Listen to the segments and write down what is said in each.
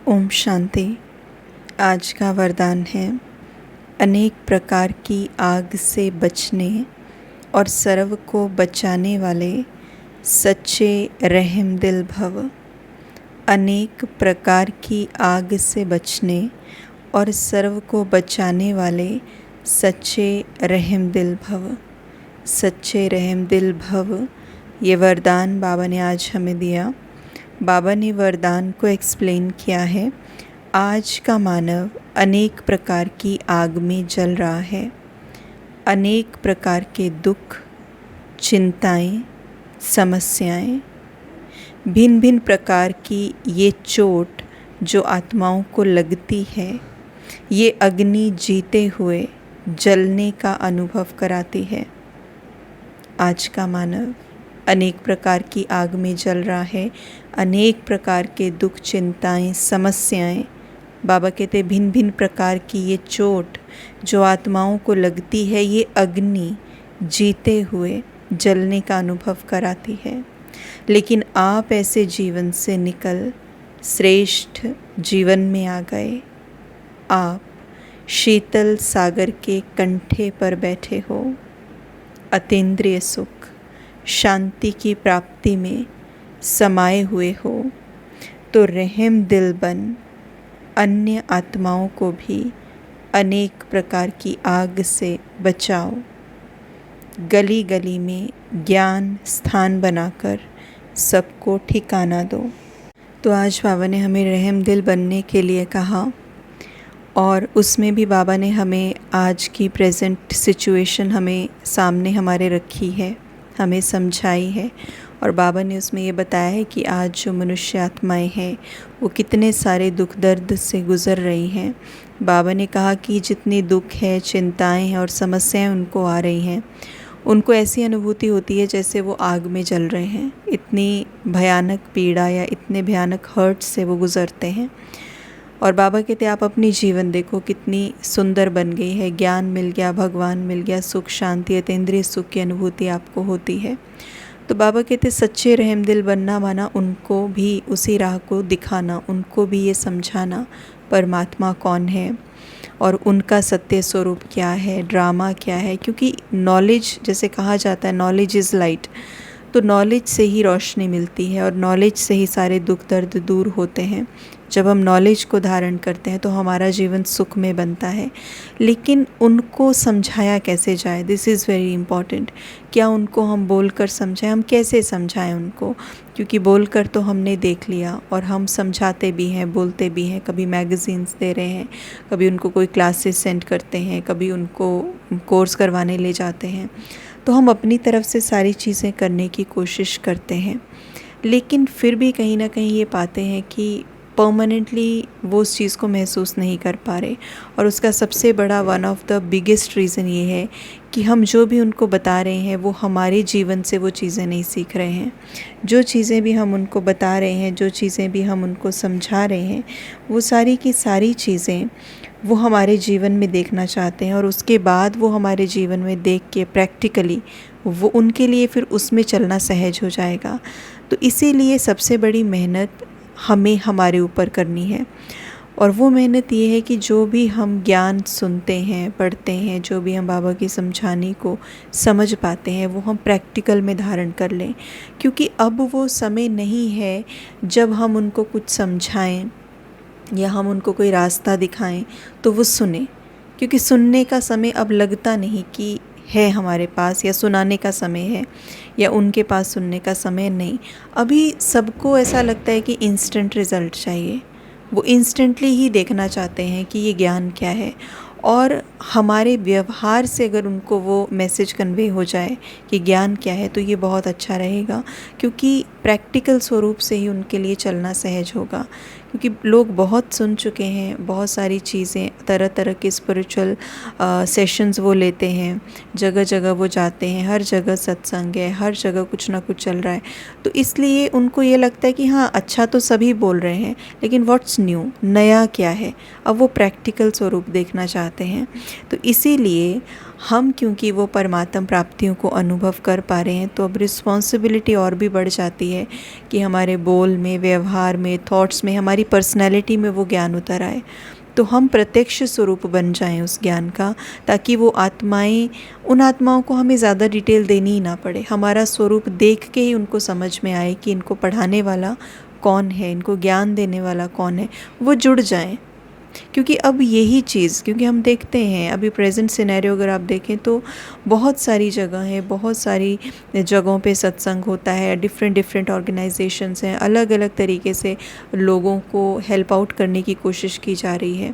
ओम शांति। आज का वरदान है अनेक प्रकार की आग से बचने और सर्व को बचाने वाले सच्चे रहम दिल भव। अनेक प्रकार की आग से बचने और सर्व को बचाने वाले सच्चे रहम दिल भव। सच्चे रहम दिल भव, ये वरदान बाबा ने आज हमें दिया। बाबा ने वरदान को एक्सप्लेन किया है। आज का मानव अनेक प्रकार की आग में जल रहा है। अनेक प्रकार के दुख, चिंताएं, समस्याएं, भिन्न भिन्न प्रकार की ये चोट जो आत्माओं को लगती है, ये अग्नि जीते हुए जलने का अनुभव कराती है। आज का मानव अनेक प्रकार की आग में जल रहा है। अनेक प्रकार के दुख, चिंताएं, समस्याएं, बाबा कहते भिन्न भिन्न प्रकार की ये चोट जो आत्माओं को लगती है, ये अग्नि जीते हुए जलने का अनुभव कराती है। लेकिन आप ऐसे जीवन से निकल श्रेष्ठ जीवन में आ गए। आप शीतल सागर के कंठे पर बैठे हो। अतीन्द्रिय सुख, शांति की प्राप्ति में समाये हुए हो, तो रहम दिल बन अन्य आत्माओं को भी अनेक प्रकार की आग से बचाओ। गली गली में ज्ञान स्थान बनाकर सबको ठिकाना दो। तो आज बाबा ने हमें रहम दिल बनने के लिए कहा, और उसमें भी बाबा ने हमें आज की प्रेजेंट सिचुएशन हमें सामने हमारे रखी है, हमें समझाई है। और बाबा ने उसमें ये बताया है कि आज जो मनुष्य आत्माएं हैं वो कितने सारे दुख दर्द से गुज़र रही हैं। बाबा ने कहा कि जितनी दुख है, चिंताएं हैं और समस्याएं उनको आ रही हैं, उनको ऐसी अनुभूति होती है जैसे वो आग में जल रहे हैं। इतनी भयानक पीड़ा या इतने भयानक हर्ट से वो गुज़रते हैं। और बाबा कहते आप अपनी जीवन देखो कितनी सुंदर बन गई है। ज्ञान मिल गया, भगवान मिल गया, सुख शांति अतीन्द्रिय सुख की अनुभूति आपको होती है। तो बाबा कहते सच्चे रहम दिल बनना माना उनको भी उसी राह को दिखाना, उनको भी ये समझाना परमात्मा कौन है और उनका सत्य स्वरूप क्या है, ड्रामा क्या है। क्योंकि नॉलेज, जैसे कहा जाता है नॉलेज इज़ लाइट, तो नॉलेज से ही रोशनी मिलती है और नॉलेज से ही सारे दुख दर्द दूर होते हैं। जब हम नॉलेज को धारण करते हैं तो हमारा जीवन सुख में बनता है। लेकिन उनको समझाया कैसे जाए, दिस इज़ वेरी इम्पॉर्टेंट। क्या उनको हम बोलकर समझाएं, हम कैसे समझाएं उनको? क्योंकि बोलकर तो हमने देख लिया और हम समझाते भी हैं, बोलते भी हैं। कभी मैगज़ीन्स दे रहे हैं, कभी उनको कोई क्लासेस सेंड करते हैं, कभी उनको कोर्स करवाने ले जाते हैं। तो हम अपनी तरफ से सारी चीज़ें करने की कोशिश करते हैं, लेकिन फिर भी कहीं ना कहीं ये पाते हैं कि परमानेंटली वो उस चीज़ को महसूस नहीं कर पा रहे। और उसका सबसे बड़ा one of the biggest reason ये है कि हम जो भी उनको बता रहे हैं वो हमारे जीवन से वो चीज़ें नहीं सीख रहे हैं। जो चीज़ें भी हम उनको बता रहे हैं, जो चीज़ें भी हम उनको समझा रहे हैं, वो सारी की सारी चीज़ें वो हमारे जीवन में देखना चाहते हैं। और उसके बाद वो हमारे जीवन में देख के प्रैक्टिकली वो उनके लिए फिर उसमें चलना सहज हो जाएगा। तो इसीलिए सबसे बड़ी मेहनत हमें हमारे ऊपर करनी है। और वो मेहनत ये है कि जो भी हम ज्ञान सुनते हैं, पढ़ते हैं, जो भी हम बाबा की समझाने को समझ पाते हैं, वो हम प्रैक्टिकल में धारण कर लें। क्योंकि अब वो समय नहीं है जब हम उनको कुछ समझाएं या हम उनको कोई रास्ता दिखाएं तो वो सुने। क्योंकि सुनने का समय अब लगता नहीं कि है हमारे पास, या सुनाने का समय है, या उनके पास सुनने का समय नहीं। अभी सबको ऐसा लगता है कि इंस्टेंट रिज़ल्ट चाहिए। वो इंस्टेंटली ही देखना चाहते हैं कि ये ज्ञान क्या है। और हमारे व्यवहार से अगर उनको वो मैसेज कन्वे हो जाए कि ज्ञान क्या है, तो ये बहुत अच्छा रहेगा। क्योंकि प्रैक्टिकल स्वरूप से ही उनके लिए चलना सहज होगा। क्योंकि लोग बहुत सुन चुके हैं, बहुत सारी चीज़ें, तरह तरह के स्पिरिचुअल सेशंस वो लेते हैं, जगह जगह वो जाते हैं, हर जगह सत्संग है, हर जगह कुछ ना कुछ चल रहा है। तो इसलिए उनको ये लगता है कि हाँ अच्छा तो सभी बोल रहे हैं, लेकिन व्हाट्स न्यू, नया क्या है। अब वो प्रैक्टिकल स्वरूप देखना चाहते हैं। तो इसीलिए हम क्योंकि वो परमात्म प्राप्तियों को अनुभव कर पा रहे हैं, तो अब रिस्पॉन्सिबिलिटी और भी बढ़ जाती है कि हमारे बोल में, व्यवहार में, थॉट्स में, हमारी पर्सनैलिटी में वो ज्ञान उतर आए, तो हम प्रत्यक्ष स्वरूप बन जाएं उस ज्ञान का, ताकि वो आत्माएं, उन आत्माओं को हमें ज़्यादा डिटेल देनी ही ना पड़े, हमारा स्वरूप देख के ही उनको समझ में आए कि इनको पढ़ाने वाला कौन है, इनको ज्ञान देने वाला कौन है, वो जुड़ जाएं। क्योंकि अब यही चीज़, क्योंकि हम देखते हैं अभी प्रेजेंट सिनेरियो अगर आप देखें तो बहुत सारी जगह हैं, बहुत सारी जगहों पे सत्संग होता है, डिफरेंट ऑर्गेनाइजेशंस हैं, अलग अलग तरीके से लोगों को हेल्प आउट करने की कोशिश की जा रही है,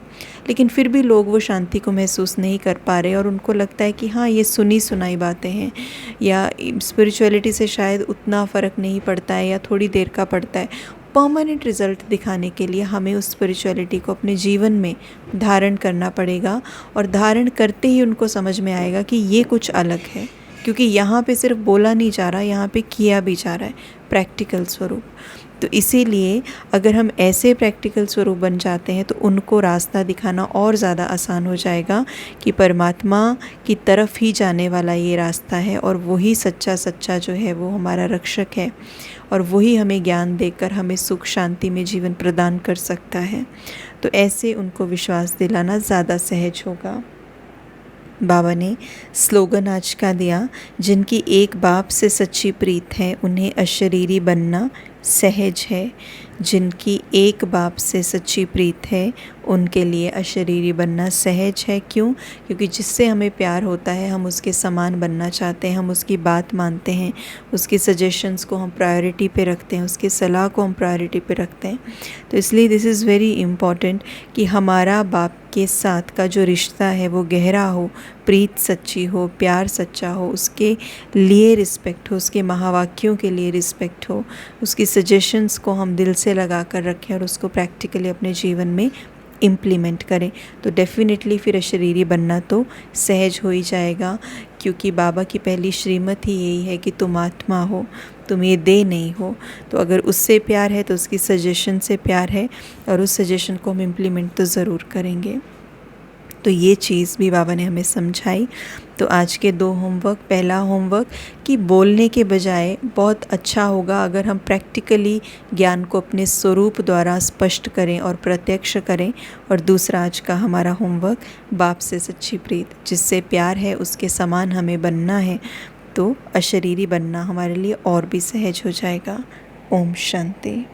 लेकिन फिर भी लोग वो शांति को महसूस नहीं कर पा रहे और उनको लगता है कि हाँ, ये सुनी सुनाई बातें हैं, या स्पिरिचुअलिटी से शायद उतना फ़र्क नहीं पड़ता है या थोड़ी देर का पड़ता है। परमानेंट रिज़ल्ट दिखाने के लिए हमें उस स्पिरिचुअलिटी को अपने जीवन में धारण करना पड़ेगा, और धारण करते ही उनको समझ में आएगा कि ये कुछ अलग है, क्योंकि यहाँ पे सिर्फ बोला नहीं जा रहा, यहाँ पे किया भी जा रहा है, प्रैक्टिकल स्वरूप। तो इसीलिए अगर हम ऐसे प्रैक्टिकल स्वरूप बन जाते हैं तो उनको रास्ता दिखाना और ज़्यादा आसान हो जाएगा कि परमात्मा की तरफ ही जाने वाला ये रास्ता है, और वही सच्चा जो है वो हमारा रक्षक है, और वही हमें ज्ञान देकर हमें सुख शांति में जीवन प्रदान कर सकता है। तो ऐसे उनको विश्वास दिलाना ज़्यादा सहज होगा। बाबा ने स्लोगन आज का दिया, जिनकी एक बाप से सच्ची प्रीत है उन्हें अशरीरी बनना सहज है। जिनकी एक बाप से सच्ची प्रीत है उनके लिए अशरीरी बनना सहज है। क्यों? क्योंकि जिससे हमें प्यार होता है हम उसके समान बनना चाहते हैं, हम उसकी बात मानते हैं, उसके सजेशंस को हम प्रायोरिटी पे रखते हैं, उसकी सलाह को हम प्रायोरिटी पे रखते हैं। तो इसलिए दिस इज़ वेरी इम्पॉर्टेंट कि हमारा बाप के साथ का जो रिश्ता है वो गहरा हो, प्रीत सच्ची हो, प्यार सच्चा हो, उसके लिए रिस्पेक्ट हो, उसके महावाक्यों के लिए रिस्पेक्ट हो, उसकी सजेशंस को हम दिल से लगा कर रखें और उसको प्रैक्टिकली अपने जीवन में इम्प्लीमेंट करें। तो डेफिनेटली फिर अशरीरी बनना तो सहज हो ही जाएगा, क्योंकि बाबा की पहली श्रीमत ही यही है कि तुम आत्मा हो, तुम ये दे नहीं हो। तो अगर उससे प्यार है तो उसकी सजेशन से प्यार है, और उस सजेशन को हम इम्प्लीमेंट तो ज़रूर करेंगे। तो ये चीज़ भी बाबा ने हमें समझाई। तो आज के 2 होमवर्क, पहला होमवर्क कि बोलने के बजाय बहुत अच्छा होगा अगर हम प्रैक्टिकली ज्ञान को अपने स्वरूप द्वारा स्पष्ट करें और प्रत्यक्ष करें। और दूसरा आज का हमारा होमवर्क, बाप से सच्ची प्रीत, जिससे प्यार है उसके समान हमें बनना है, तो अशरीरी बनना हमारे लिए और भी सहज हो जाएगा। ओम शांति।